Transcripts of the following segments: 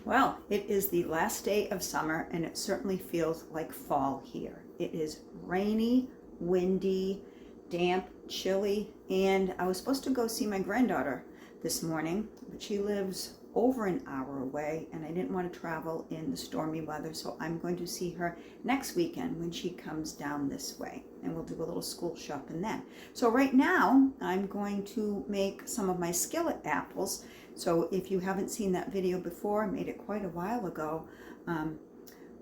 Well, it is the last day of summer and it certainly feels like fall here. It is rainy, windy, damp, chilly, and I was supposed to go see my granddaughter this morning, but she lives over an hour away and I didn't want to travel in the stormy weather, so I'm going to see her next weekend when she comes down this way, and we'll do a little school shopping then. So right now I'm going to make some of my skillet apples. So if you haven't seen that video before, I made it quite a while ago.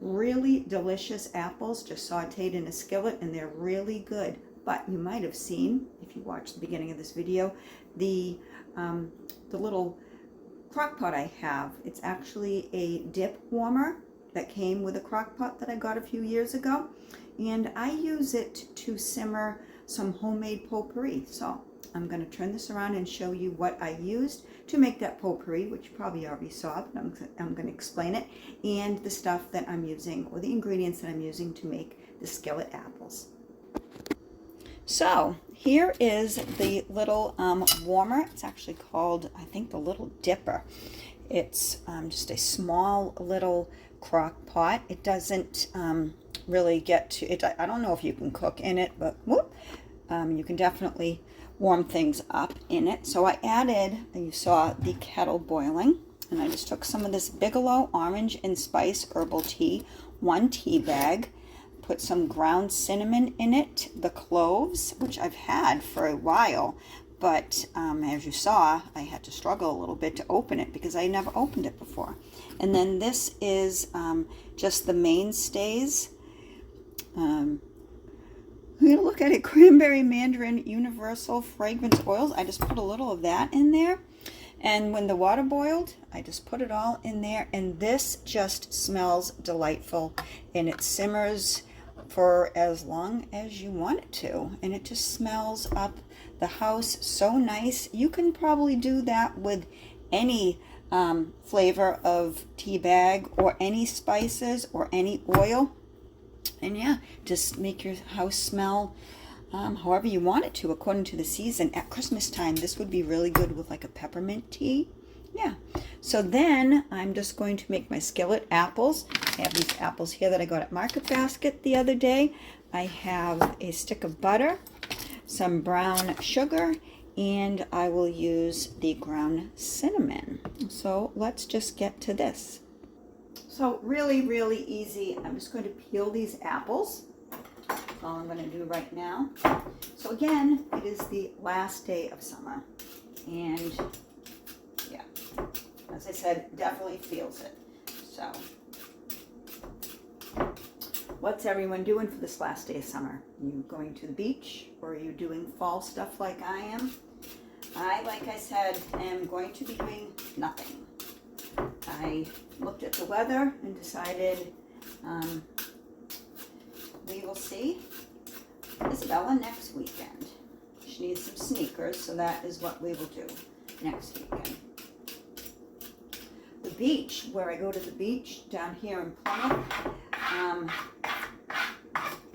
Really delicious apples just sauteed in a skillet, and they're really good. But you might have seen, if you watched the beginning of this video, the little crock pot I have. It's actually a dip warmer that came with a crock pot that I got a few years ago, and I use it to simmer some homemade potpourri. So I'm going to turn this around and show you what I used to make that potpourri, which you probably already saw, but I'm going to explain it, and the stuff that I'm using, or the ingredients that I'm using to make the skillet apples. So here is the little warmer. It's actually called, I think, the Little Dipper. It's just a small little crock pot. It doesn't really get to it. I don't know if you can cook in it, but whoop, you can definitely warm things up in it. So I added, you saw the kettle boiling, and I just took some of this Bigelow Orange and Spice Herbal Tea, 1 tea bag, put some ground cinnamon in it, the cloves, which I've had for a while, but as you saw, I had to struggle a little bit to open it because I never opened it before. And then this is just the mainstays. Look at it, cranberry mandarin universal fragrance oils. I just put a little of that in there, and when the water boiled, I just put it all in there, and this just smells delightful, and it simmers for as long as you want it to, and it just smells up the house so nice. You can probably do that with any flavor of tea bag or any spices or any oil. And yeah, just make your house smell however you want it to, according to the season. At Christmas time, this would be really good with like a peppermint tea. Yeah. So then I'm just going to make my skillet apples. I have these apples here that I got at Market Basket the other day. I have a stick of butter, some brown sugar, and I will use the ground cinnamon. So let's just get to this. So really, really easy. I'm just going to peel these apples. That's all I'm going to do right now. So again, it is the last day of summer. And yeah, as I said, definitely feels it. So what's everyone doing for this last day of summer? Are you going to the beach, or are you doing fall stuff like I am? Like I said, am going to be doing nothing. I looked at the weather and decided we will see Isabella next weekend. She needs some sneakers, so that is what we will do next weekend. The beach, where I go to the beach down here in Plymouth,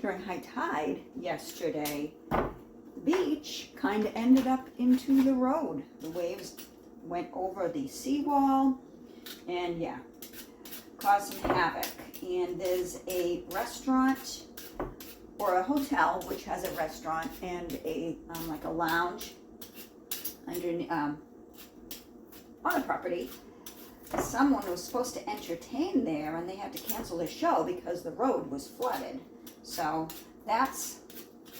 during high tide yesterday, the beach kind of ended up into the road. The waves went over the seawall and yeah, caused some havoc. And there's a restaurant or a hotel which has a restaurant and a like a lounge under on the property. Someone was supposed to entertain there and they had to cancel the show because the road was flooded. So that's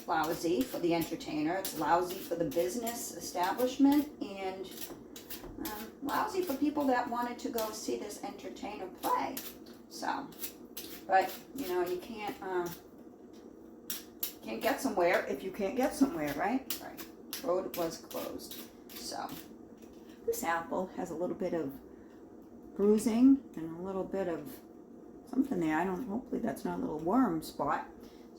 lousy for the entertainer. It's lousy for the business establishment, and lousy for people that wanted to go see this entertainer play. So, but you know, you can't get somewhere if you can't get somewhere, right? Right. Road was closed. So this apple has a little bit of bruising and a little bit of something there. Hopefully that's not a little worm spot.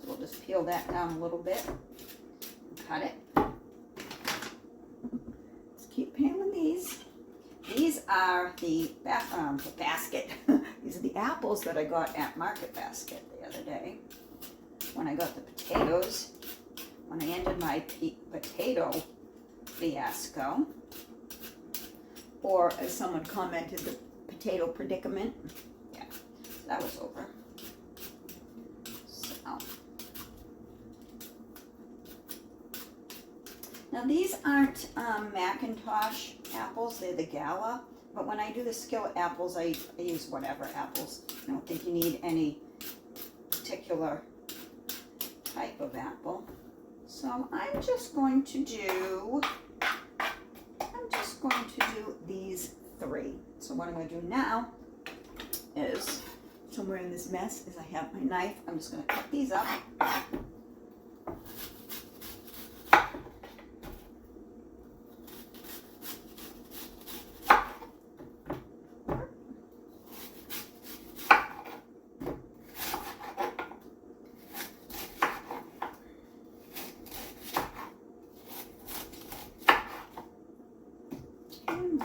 So we'll just peel that down a little bit and cut it. Just keep peeling these. These are the basket. These are the apples that I got at Market Basket the other day when I got the potatoes, when I ended my potato fiasco, or as someone commented, the potato predicament. Yeah, that was over. So now these aren't Macintosh apples, they're the Gala, but when I do the skillet apples, I use whatever apples. I don't think you need any particular type of apple. So I'm just going to do these three. So what I'm going to do now is, somewhere in this mess is I have my knife. I'm just going to cut these up.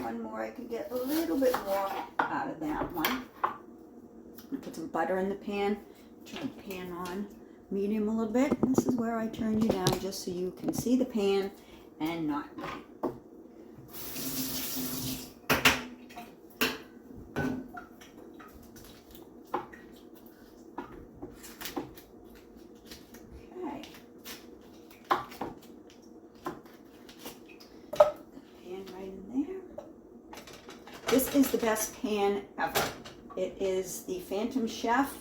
One more, I could get a little bit more out of that one. I put some butter in the pan, turn the pan on medium a little bit. This is where I turn you down just so you can see the pan and not me. This is the best pan ever. It is the Phantom Chef.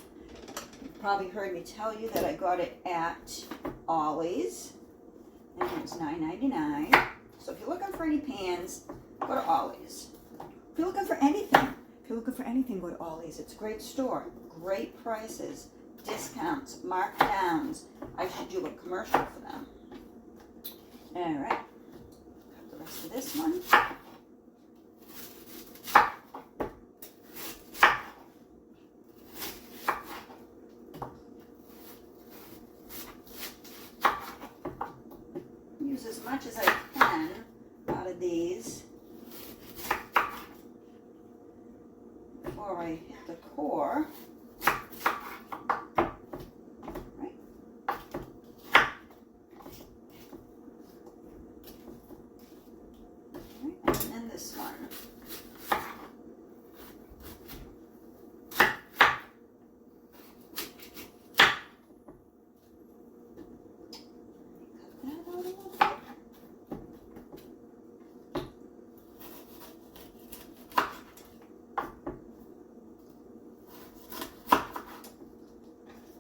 You've probably heard me tell you that I got it at Ollie's, and it was $9.99. So if you're looking for any pans, go to Ollie's. If you're looking for anything, go to Ollie's. It's a great store, great prices, discounts, markdowns. I should do a commercial for them. All right, cut the rest of this one. Use as much as I can out of these before I hit the core. Right. this one.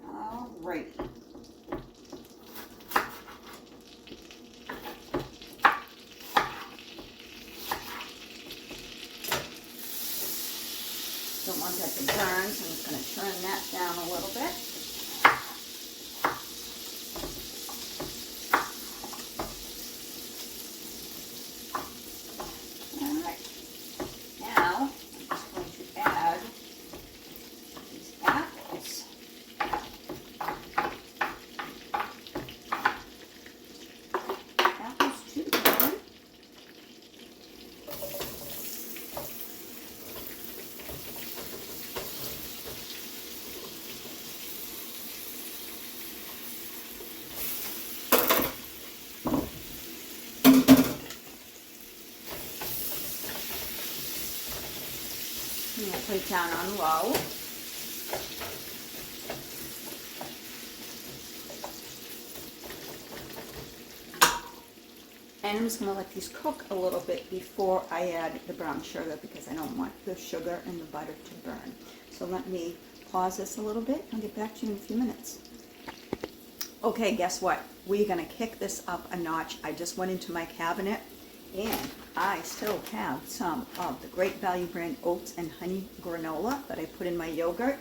Alrighty. Don't want that to burn, so I'm just going to turn that down a little bit. All right. Now, I'm just going to add these apples. Apples to burn. I'm going to put it down on low. And I'm just going to let these cook a little bit before I add the brown sugar because I don't want the sugar and the butter to burn. So let me pause this a little bit. I'll get back to you in a few minutes. Okay, guess what? We're going to kick this up a notch. I just went into my cabinet and I still have some of the Great Value brand oats and honey granola that I put in my yogurt.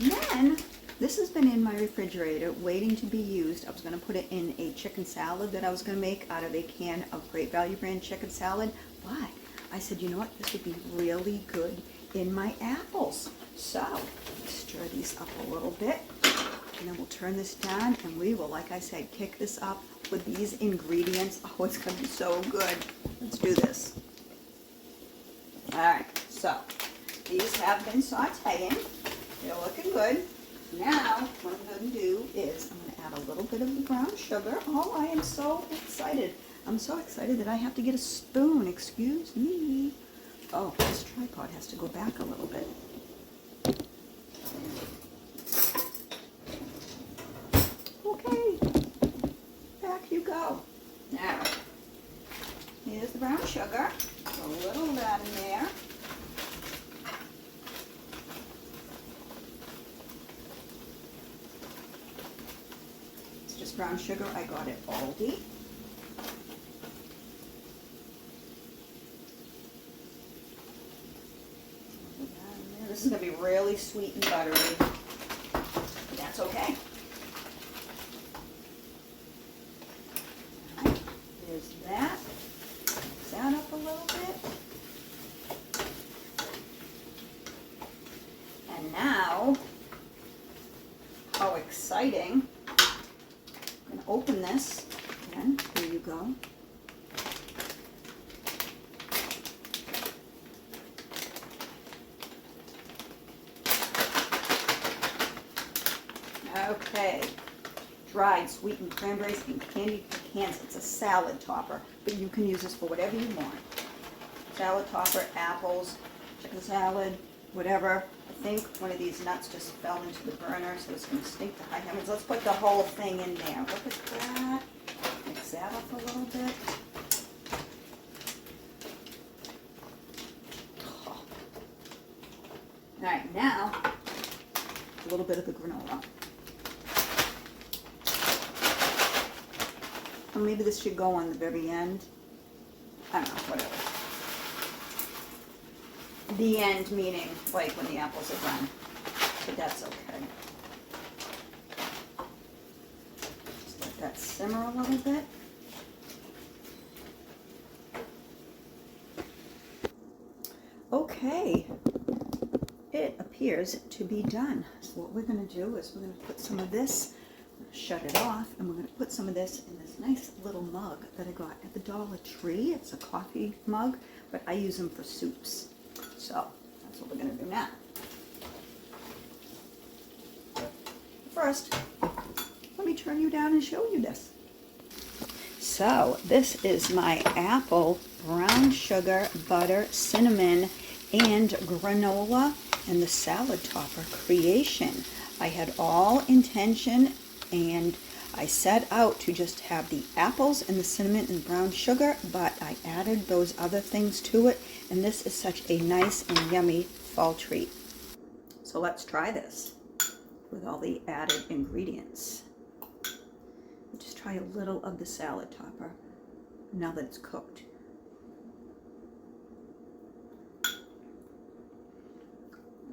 And then this has been in my refrigerator waiting to be used. I was going to put it in a chicken salad that I was going to make out of a can of Great Value brand chicken salad. But I said, you know what? This would be really good in my apples. So stir these up a little bit. And then we'll turn this down and we will, like I said, kick this up with these ingredients. Oh, it's going to be so good. Let's do this. All right, so these have been sauteing. They're looking good. Now, what I'm going to do is I'm going to add a little bit of the brown sugar. Oh, I am so excited. I'm so excited that I have to get a spoon. Excuse me. Oh, this tripod has to go back a little bit. Okay, back you go. Now, here's the brown sugar. A little of that in there. It's just brown sugar I got at Aldi. This is going to be really sweet and buttery, but that's okay. All right, there's that. Mix that up a little bit. And now, how exciting. I'm going to open this again. Here you go. Okay, dried sweetened cranberries and candied pecans. It's a salad topper, but you can use this for whatever you want. Salad topper, apples, chicken salad, whatever. I think one of these nuts just fell into the burner, so it's going to stink to high heavens. Let's put the whole thing in there. Look at that. Mix that up a little bit. Oh. All right, now a little bit of the granola. Or maybe this should go on the very end. I don't know, whatever. The end meaning like when the apples are done. But that's okay. Just let that simmer a little bit. Okay. It appears to be done. So what we're going to do is we're going to put some of this, shut it off, and we're going to put some of this in this nice little mug that I got at the Dollar Tree. It's a coffee mug, but I use them for soups. So that's what we're going to do now. First, let me turn you down and show you this. So this is my apple, brown sugar, butter, cinnamon, and granola and the salad topper creation. I had all intention and I set out to just have the apples and the cinnamon and brown sugar, but I added those other things to it, and this is such a nice and yummy fall treat. So let's try this with all the added ingredients. Just try a little of the salad topper now that it's cooked.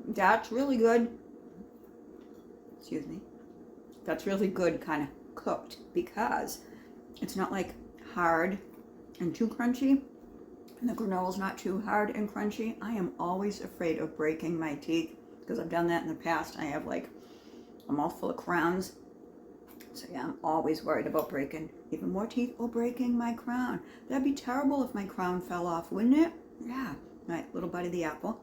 That's really good. Excuse me. That's really good kind of cooked because it's not like hard and too crunchy, and the granola's not too hard and crunchy. I am always afraid of breaking my teeth because I've done that in the past. I have like a mouthful of crowns. So yeah, I'm always worried about breaking even more teeth or breaking my crown. That'd be terrible if my crown fell off, wouldn't it? Yeah. All right, little bite of the apple.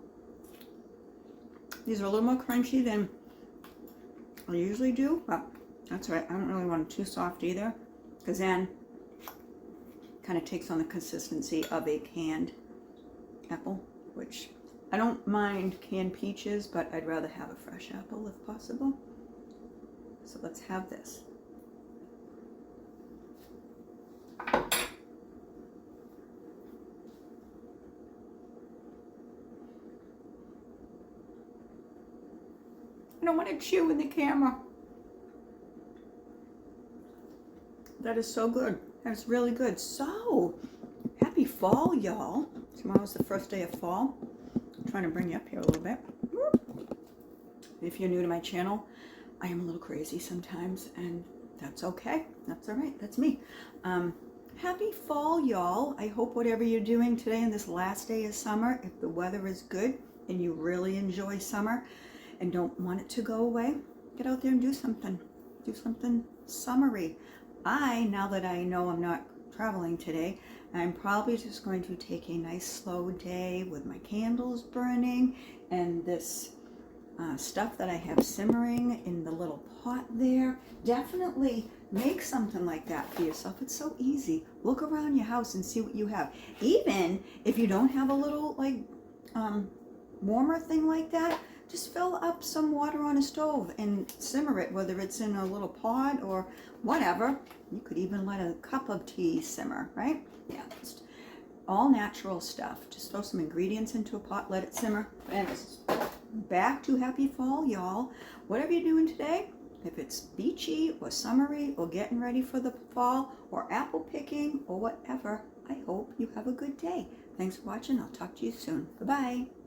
These are a little more crunchy than I usually do, but that's right. I don't really want it too soft either, because then it kind of takes on the consistency of a canned apple, which I don't mind canned peaches, but I'd rather have a fresh apple if possible. So let's have this. I don't want to chew in the camera. That is so good. That's really good. So, happy fall, y'all. Tomorrow's the first day of fall. I'm trying to bring you up here a little bit. If you're new to my channel, I am a little crazy sometimes, and that's okay. That's all right. That's me. Happy fall, y'all. I hope whatever you're doing today in this last day of summer, if the weather is good and you really enjoy summer and don't want it to go away, get out there and do something. Do something summery. Now that I know I'm not traveling today, I'm probably just going to take a nice slow day with my candles burning and this stuff that I have simmering in the little pot there. Definitely make something like that for yourself. It's so easy. Look around your house and see what you have. Even if you don't have a little like warmer thing like that, just fill up some water on a stove and simmer it, whether it's in a little pot or whatever. You could even let a cup of tea simmer, right? Yeah, just all natural stuff. Just throw some ingredients into a pot, let it simmer, and it's back to happy fall, y'all. Whatever you're doing today, if it's beachy or summery or getting ready for the fall or apple picking or whatever, I hope you have a good day. Thanks for watching. I'll talk to you soon. Bye-bye.